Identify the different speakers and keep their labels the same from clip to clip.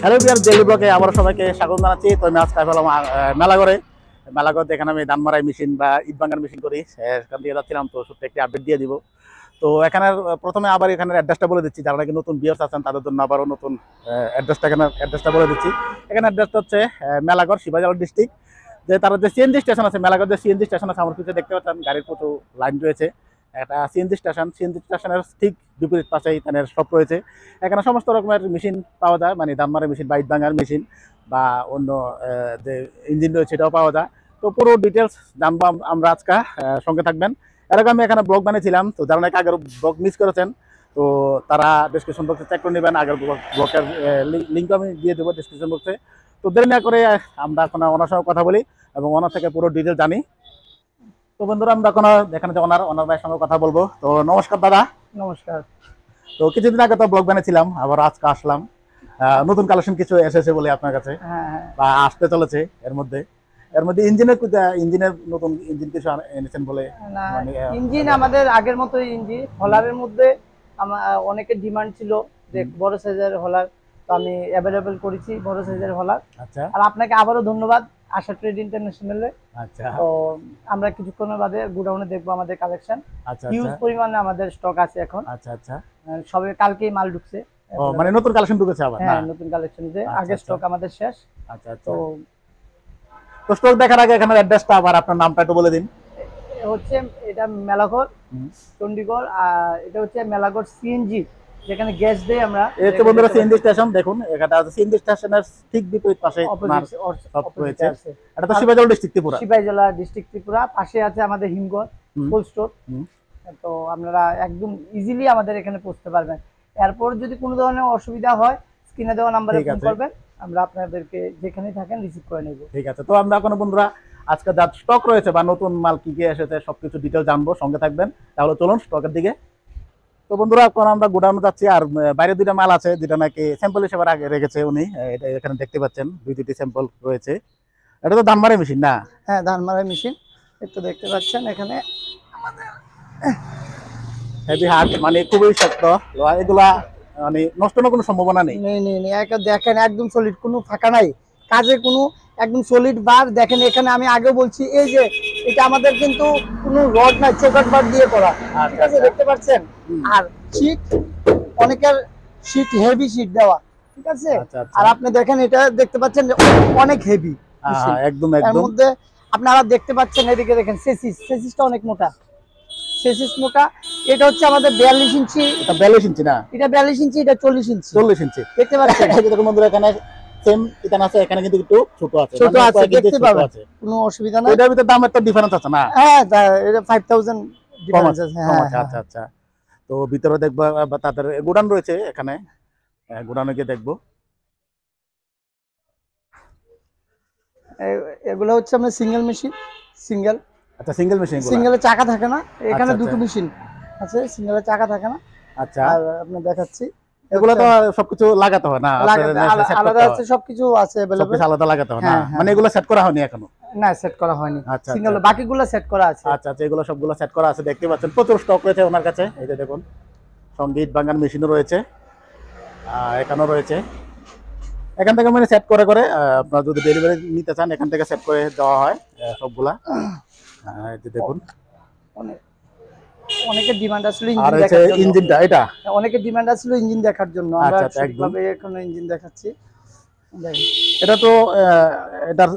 Speaker 1: Hello বিয়ার daily ব্লগে আবার সবাইকে স্বাগত জানাচ্ছি। তো আমি আজকে পেলাম মেলাঘরে। মেলাঘর যেখানে আমি ধান মারাই মেশিন বা ইট ভাঙার মেশিন করি, সেখান দিয়ে যাচ্ছিলাম। তো ছোট্ট একটি আপডেট দিয়ে দিব। তো এখানে প্রথমে আবার এখানের অ্যাড্রেসটা বলে দিচ্ছি, যারা নাকি নতুন ভিউয়ার্স আছেন তাদের জন্য আবারও নতুন অ্যাড্রেসটা বলে দিচ্ছি। এখানে অ্যাড্রেসটা হচ্ছে মেলাঘর, শিবাজাল ডিস্ট্রিক্ট। যে তার যে সিএনজি স্টেশন আছে, মেলাঘর যে সিএনজি স্টেশন আছে, আমার পিছনে দেখতে পাচ্ছেন গাড়ির প্রচুর লাইন রয়েছে। একটা সিএনজি স্টেশনের ঠিক বিপরীত পাশেই এখানের শপ রয়েছে। এখানে সমস্ত রকমের মেশিন পাওয়া যায়, মানে ধান মারার মেশিন বা ইট ভাঙার মেশিন বা অন্য যে ইঞ্জিন রয়েছে সেটাও পাওয়া যায়। তো পুরো ডিটেলস জানবো আমরা আজকে, সঙ্গে থাকবেন। এর আগে আমি এখানে ব্লগ বানিয়েছিলাম, তো যারা নাকি আগের ব্লগ মিস করেছেন তো তারা ডিসক্রিপশন বক্সে চেক করে নেবেন। আগের ব্লগের লিঙ্ক আমি দিয়ে দেবো ডিসক্রিপশন বক্সে। তো দেরি না করে আমরা এখন ওনার সঙ্গে কথা বলি এবং ওনার থেকে পুরো ডিটেল জানি। তো বন্ধুরা, আমরা এখন এখানে যে ওনার ভাইয়ের সঙ্গে কথা বলবো। তো নমস্কার দাদা।
Speaker 2: নমস্কার।
Speaker 1: তো কিছুদিন আগে তো ব্লগ বানিয়েছিলাম, আবার আজকে আসলাম। নতুন কালেকশন কিছু এসেছে বলে আপনার কাছে, বা আসতে চলেছে। এর মধ্যে ইঞ্জিনের নতুন ইঞ্জিন কিছু এনেছেন বলে। মানে
Speaker 2: ইঞ্জিন আমাদের আগের মতো ইঞ্জিন হলারের মধ্যে অনেকের ডিমান্ড ছিল যে বড় সাইজের হলার, তো আমি অ্যাভেলেবল করেছি বড় সাইজের হলার।
Speaker 1: আচ্ছা,
Speaker 2: আর আপনাকে আবারও ধন্যবাদ আশা ট্রেড ইন্টারন্যাশনালে।
Speaker 1: আচ্ছা,
Speaker 2: তো আমরা কিছুক্ষণের বাদে গোডাউনে দেখবো আমাদের কালেকশন।
Speaker 1: আচ্ছা,
Speaker 2: হিউজ পরিমাণে আমাদের স্টক আছে এখন।
Speaker 1: আচ্ছা, আচ্ছা।
Speaker 2: সবে কালকেই মাল ঢুকছে।
Speaker 1: মানে নতুন কালেকশন ঢুকেছে আবার?
Speaker 2: হ্যাঁ, নতুন কালেকশন যে আগের স্টক আমাদের শেষ।
Speaker 1: আচ্ছা, আচ্ছা। তো স্টক দেখার আগে এখানে অ্যাড্রেসটা আবার আপনার নামটা একটু বলে দিন।
Speaker 2: হচ্ছে এটা মেলাঘর চণ্ডীগড়, আর এটা হচ্ছে মেলাঘর সিএনজি, যেখানে গ্যাস দেই আমরা।
Speaker 1: এই তো বন্ধুরা সিএনজি স্টেশন দেখুন, এটা আছে সিএনজি স্টেশনের ঠিক বিপরীত পাশে সব রয়েছে। এটা তো শিবাজল ডিস্ট্রিক্ট ত্রিপুরা,
Speaker 2: শিবাজলা ডিস্ট্রিক্ট ত্রিপুরা। পাশে আছে আমাদের হিমঘর কোল্ড স্টোর। তো আপনারা একদম ইজিলি আমাদের এখানে পৌঁছতে পারবেন। এরপর যদি কোনো ধরনের অসুবিধা হয় স্ক্রিনে দেওয়া নাম্বারে ফোন করবেন, আমরা আপনাদেরকে যেখানে থাকেন রিসিভ করে নেব।
Speaker 1: ঠিক আছে। তো আমরা এখন বন্ধুরা আজকে যা স্টক রয়েছে বা নতুন মাল কি কি এসেছে সবকিছু ডিটেল জানবো, সঙ্গে থাকবেন। তাহলে চলুন স্টকের দিকে। তো বন্ধুরা, এখন আমরা গোডাউনে যাচ্ছি। আর বাইরে দুইটা মাল আছে যেটা নাকি স্যাম্পল হিসেবে আগে রেখেছে উনি। এটা এখানে দেখতে পাচ্ছেন দুইটি স্যাম্পল রয়েছে। এটা তো ধান মারাই মেশিন না?
Speaker 2: হ্যাঁ, ধান মারাই মেশিন। একটু দেখতে পাচ্ছেন এখানে
Speaker 1: হেভি হার্ড, মানে খুবই শক্ত। এগুলা মানে নষ্ট হওয়ার কোনো সম্ভাবনা নেই।
Speaker 2: দেখেন একদম সলিড, কোনো ফাঁকা নাই, কাজে কোনো একদম সলিড বার। দেখেন এখানে আমি আগে বলছি, এই যে এটা আমাদের কিন্তু কোনো রড নাই, চৌকাট বার দিয়ে করা। ঠিক আছে, দেখতে পাচ্ছেন। আর শীট, অনেকের শীট হেভি শীট দেওয়া। ঠিক আছে। আর আপনি দেখেন এটা দেখতে পাচ্ছেন অনেক হেভি
Speaker 1: একদম।
Speaker 2: এর মধ্যে আপনারা দেখতে পাচ্ছেন, এদিকে দেখেন সেসিসটা অনেক মোটা, সেসিস মোটা। এটা হচ্ছে আমাদের 42 ইঞ্চি।
Speaker 1: এটা 42 ইঞ্চি না?
Speaker 2: এটা 42 ইঞ্চি, এটা 40 ইঞ্চি।
Speaker 1: 40 ইঞ্চি
Speaker 2: দেখতে পাচ্ছেন।
Speaker 1: দেখুন বন্ধুরা, এখানে সেম ইতান আছে, এখানে কিন্তু একটু ছোট আছে,
Speaker 2: ছোট আছে, দেখতে পাবেন, কোনো অসুবিধা নাই।
Speaker 1: এটার ভিতরে দাম একটা ডিফারেন্স আছে না?
Speaker 2: হ্যাঁ, এটা 5000 ডিফারেন্স আছে। হ্যাঁ,
Speaker 1: আচ্ছা, আচ্ছা। তো ভিতরে দেখবো, তাদের গোডাউন রয়েছে এখানে, গোডাউনে গিয়ে দেখবো।
Speaker 2: এগুলো হচ্ছে আমরা সিঙ্গেল মেশিন, সিঙ্গেল।
Speaker 1: আচ্ছা, সিঙ্গেল মেশিন।
Speaker 2: সিঙ্গেলের চাকা থাকে না, এখানে দুটো মেশিন আছে, সিঙ্গেলের চাকা থাকে না।
Speaker 1: আচ্ছা,
Speaker 2: আর আপনি দেখাচ্ছি,
Speaker 1: এগুলো তো সবকিছু লাগাতে হয় না?
Speaker 2: আলাদা আছে, সবকিছু আছে अवेलेबल,
Speaker 1: আলাদা লাগাতে হয় না? মানে এগুলো সেট করা হয়নি এখনো?
Speaker 2: না, সেট করা হয়নি।
Speaker 1: আচ্ছা,
Speaker 2: সিঙ্গেল, বাকিগুলো সেট করা আছে।
Speaker 1: আচ্ছা, আচ্ছা। এগুলো সবগুলো সেট করা আছে, দেখতে পাচ্ছেন প্রচুর স্টক রয়েছে ওনার কাছে। এই যে দেখুন, সঙ্গে ইট ভাঙার মেশিনও রয়েছে, এখানেও রয়েছে। এখান থেকে মানে সেট করে আপনারা যদি ডেলিভারি নিতে চান এখান থেকে সেট করে দেওয়া হয় সবগুলা। এই যে দেখুন,
Speaker 2: অনেকের ডিমান্ড আসলে
Speaker 1: আর হচ্ছে ইঞ্জিনটা, এটা
Speaker 2: অনেকের ডিমান্ড আসলে ইঞ্জিন দেখার জন্য আমরা ঠিকভাবে এখন ইঞ্জিন দেখাচ্ছি। দেখেন
Speaker 1: এটা তো এটার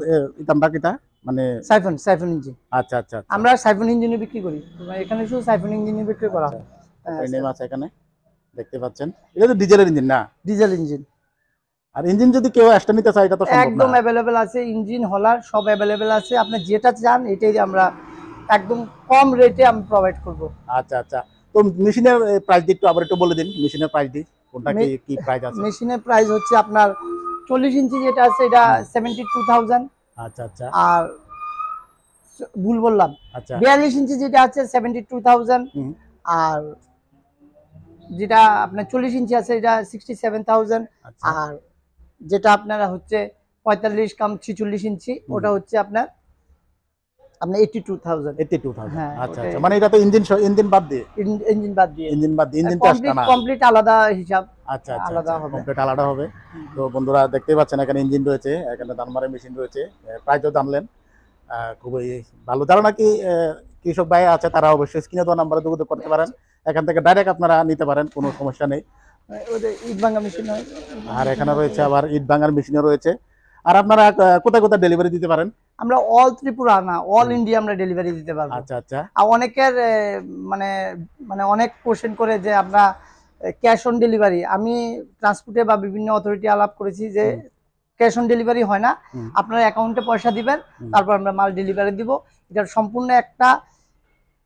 Speaker 1: দামটা কিটা, মানে
Speaker 2: সাইফন ইঞ্জিন।
Speaker 1: আচ্ছা, আচ্ছা।
Speaker 2: আমরা সাইফন ইঞ্জিনে বিক্রি করি, এখানে শুধু সাইফন ইঞ্জিনে বিক্রি করা হয়।
Speaker 1: নেম আছে এখানে, দেখতে পাচ্ছেন। এটা তো ডিজেলের ইঞ্জিন না?
Speaker 2: Diesel engine.
Speaker 1: আর ইঞ্জিন যদি কেউ এক্সট্রা নিতে চায় এটা তো সম্ভব না?
Speaker 2: একদম अवेलेबल আছে, ইঞ্জিন হলার সব अवेलेबल আছে। আপনি যেটা চান এটাই আমরা একদম কম রেটে আমি প্রোভাইড করব।
Speaker 1: আচ্ছা, আচ্ছা। তো মেশিনের প্রাইস একটু আবার একটু বলে দিন, মেশিনের প্রাইস কোনটা কি প্রাইস আছে?
Speaker 2: মেশিনের প্রাইস হচ্ছে আপনার 40 ইঞ্চি যেটা আছে এটা 72000।
Speaker 1: আচ্ছা, আচ্ছা।
Speaker 2: আর ভুল বললাম, 42 ইঞ্চি যেটা আছে 72000। আর যেটা আপনার 40 ইঞ্চি আছে এটা 67000। আর যেটা আপনারা হচ্ছে 45 কাম 46 ইঞ্চি ওটা হচ্ছে আপনার 82,000।
Speaker 1: হ্যাঁ, আচ্ছা, আচ্ছা। মানে এটা তো ইঞ্জিন বাদ দিয়ে
Speaker 2: ইঞ্জিন বাদ দিয়ে
Speaker 1: ইঞ্জিনটা আসছে না?
Speaker 2: কমপ্লিট আলাদা হিসাব।
Speaker 1: আচ্ছা আচ্ছা
Speaker 2: আলাদা হবে।
Speaker 1: কমপ্লিট আলাদা হবে। তো বন্ধুরা দেখতেই পাচ্ছেন এখানে ইঞ্জিন রয়েছে, এখানে ধান মারার মেশিন রয়েছে, প্রাইসও জানলেন। খুবই ভালো। যারা নাকি কৃষক ভাই আছে তারা অবশ্যই স্ক্রিনে দেওয়া নাম্বারে যোগাযোগ করতে পারেন, এখান থেকে ডাইরেক্ট আপনারা নিতে পারেন, কোনো সমস্যা নেই।
Speaker 2: ওদের ইট ভাঙা মেশিন হয়।
Speaker 1: আর এখানে রয়েছে আবার ইট ভাঙার মেশিনও রয়েছে। আর আপনারা কোথায় কোথায় ডেলিভারি দিতে পারেন?
Speaker 2: আমরা অল ত্রিপুরা না, অল ইন্ডিয়া আমরা ডেলিভারি দিতে পারবো।
Speaker 1: আচ্ছা আচ্ছা
Speaker 2: আর অনেকের মানে মানে অনেক কোশ্চেন করে যে আমরা ক্যাশ অন ডেলিভারি, আমি ট্রান্সপোর্টে বা বিভিন্ন অথরিটি আলাপ করেছি যে ক্যাশ অন ডেলিভারি হয় না, আপনার অ্যাকাউন্টে পয়সা দিবেন, তারপর আমরা মাল ডেলিভারি দিব। এটা সম্পূর্ণ একটা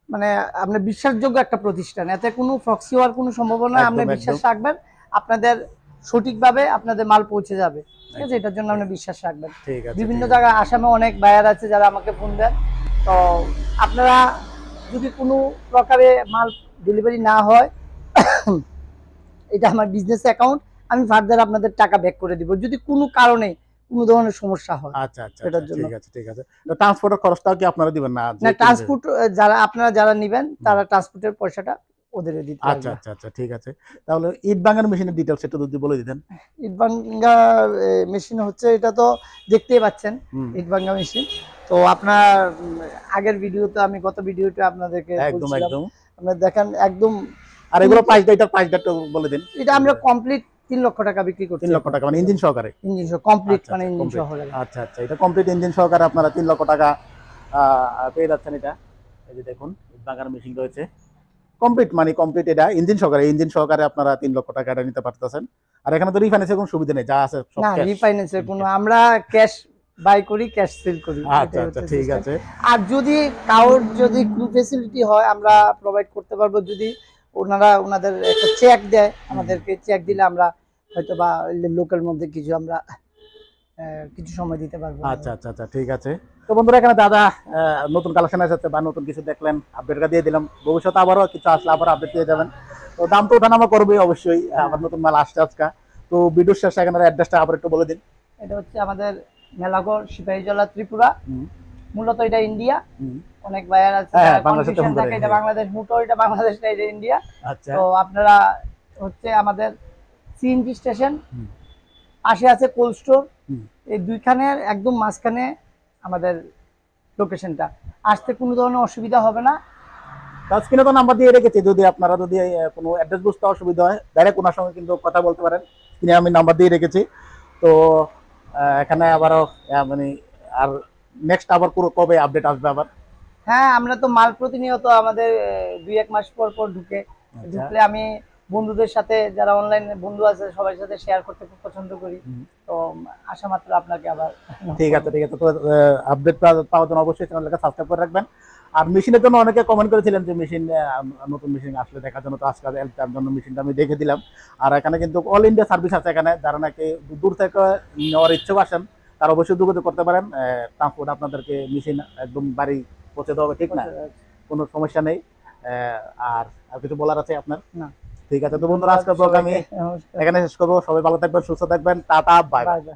Speaker 2: মানে আপনার বিশ্বাসযোগ্য একটা প্রতিষ্ঠান, এতে কোনো ফ্রক্সি হওয়ার কোনো সম্ভাবনা, আপনি বিশ্বাস রাখবেন আপনাদের সঠিকভাবে আপনাদের মাল পৌঁছে যাবে। ঠিক আছে, এটার জন্য আপনি বিশ্বাস রাখবেন।
Speaker 1: ঠিক আছে।
Speaker 2: বিভিন্ন জায়গায় আসামে অনেক বায়ার আছে যারা আমাকে ফোন দেন, তো আপনারা যদি কোনো প্রকারে মাল ডেলিভারি না হয় এটা আমার বিজনেস অ্যাকাউন্ট, আমি ফার্দার আপনাদের টাকা ব্যাক করে দিব যদি কোনো কারণে কোনো ধরনের সমস্যা হয়।
Speaker 1: আচ্ছা আচ্ছা ঠিক আছে ঠিক আছে। তো ট্রান্সপোর্টের খরচটাও কি আপনারা দিবেন? না
Speaker 2: না, ট্রান্সপোর্ট যারা আপনারা যারা নেবেন তারা ট্রান্সপোর্টের পয়সাটা ওদের দিতে হবে।
Speaker 1: আচ্ছা আচ্ছা আচ্ছা ঠিক আছে। তাহলে ইট ভাঙার মেশিনের ডিটেইলস একটু যদি বলে দিতেন।
Speaker 2: ইট ভাঙ্গা মেশিন হচ্ছে, এটা তো দেখতেই পাচ্ছেন ইট ভাঙ্গা মেশিন। তো আপনার আগের ভিডিওতে, আমি গত ভিডিওতে আপনাদেরকে
Speaker 1: একদম
Speaker 2: বলছিলাম,
Speaker 1: একদম।
Speaker 2: আপনারা দেখেন একদম।
Speaker 1: আর এগুলো এটার প্রাইসটা একটু বলে দিন।
Speaker 2: এটা আমরা কমপ্লিট 3 লক্ষ টাকা বিক্রি করছি।
Speaker 1: 3 লক্ষ টাকা মানে ইঞ্জিন সহকারে?
Speaker 2: ইঞ্জিন সহ কমপ্লিট, মানে ইঞ্জিন সহ।
Speaker 1: আচ্ছা আচ্ছা, এটা কমপ্লিট ইঞ্জিন সহকারে আপনারা 3 লক্ষ টাকা পেয়ে যাচ্ছেন। এটা এই যে দেখুন ইট ভাঙার মেশিন রয়েছে কমপ্লিট, মানে কমপ্লিট এটা ইঞ্জিন সহকারে আপনারা 3 লক্ষ টাকা এটা নিতে পারতেছেন। আর এখানে তো রিফাইন্যান্সের কোনো সুবিধা নেই, যা আছে সব
Speaker 2: না,
Speaker 1: ক্যাশ।
Speaker 2: রিফাইন্যান্সের কোনো, আমরা ক্যাশ বাই করি, ক্যাশ সেল করি।
Speaker 1: আচ্ছা আচ্ছা ঠিক আছে।
Speaker 2: আর যদি কারোর যদি কোনো ফ্যাসিলিটি হয় আমরা প্রোভাইড করতে পারবো, যদি ওনাদের একটা চেক দেয় আমাদেরকে, চেক দিলে আমরা হয়তো বা লোকাল মধ্যে কিছু আমরা কিছু সময় দিতে পারবো।
Speaker 1: আচ্ছা আচ্ছা আচ্ছা ঠিক আছে। তো বন্ধুরা এখানে দাদা নতুন কালেকশন এসেছে বা নতুন কিছু দেখলেন, আপডেটটা দিয়ে দিলাম। ভবিষ্যতে আবারও কিছু আসলে আবার আপডেট দিয়ে যাবেন। তো দাম তো ওঠানামা করবে অবশ্যই, আবার নতুন মাল আসছে আজকে। তো ভিডিওর শেষে এখানে অ্যাড্রেসটা আবার একটু বলে দিন।
Speaker 2: এটা হচ্ছে আমাদের মেলাঘর, সিপাহীজলা, ত্রিপুরা। মূলত এটা ইন্ডিয়া। অনেক বায়ার আছে কনফিউশন থাকে, এটা বাংলাদেশ মোটর, এটা বাংলাদেশ না, এটা ইন্ডিয়া।
Speaker 1: আচ্ছা,
Speaker 2: তো আপনারা হচ্ছে আমাদের সিএনজি স্টেশন, পাশে আছে কোল্ড স্টোর, এই দুইখানের একদম মাঝখানে আমাদের লোকেশনটা। আসতে কোনো ধরনের অসুবিধা হবে না।
Speaker 1: স্ক্রিনে তো নাম্বার দিয়ে রেখেছি, যদি আপনারা যদি কোনো অ্যাড্রেস বুঝতে অসুবিধা হয় ডাইরেক্ট ওনার সঙ্গে কিন্তু কথা বলতে পারেন। স্ক্রিনে আমি নাম্বার দিয়ে রেখেছি। তো এখানে আবারও মানে আর নেক্সট আবার পুরো কবে আপডেট আসবে আবার?
Speaker 2: হ্যাঁ, আমরা তো মাল প্রতিনিয়ত আমাদের 2-1 মাস পর পর ঢুকলে আমি বন্ধুদের সাথে, যারা অনলাইনে বন্ধু আছে সবার সাথে শেয়ার করতে খুব পছন্দ করি। তো আশা মাত্র আপনাকে আবার।
Speaker 1: ঠিক আছে ঠিক আছে। তো আপডেট পাওয়ার জন্য অবশ্যই চ্যানেলটাকে সাবস্ক্রাইব করে রাখবেন। আর মেশিনের জন্য অনেকে কমেন্ট করেছিলেন যে মেশিন, নতুন মেশিন আসলে দেখার জন্য। তো আজকে তার জন্য মেশিনটা আমি দেখে দিলাম। আর এখানে কিন্তু অল ইন্ডিয়া সার্ভিস আছে। এখানে যারা নাকি দূর থেকে নেওয়ার ইচ্ছুক আসেন তারা অবশ্যই যোগাযোগ করতে পারেন। ট্রান্সপোর্ট আপনাদেরকে মেশিন একদম বাড়ি পৌঁছে দেওয়া হবে, ঠিক না? কোনো সমস্যা নেই। আর কিছু বলার আছে আপনার? না, ঠিক আছে। তো বন্ধুরা আজকে ব্লগ আমি এখানে শেষ করবো। সবাই ভালো থাকবেন, সুস্থ থাকবেন, টাটা, বাই বাই।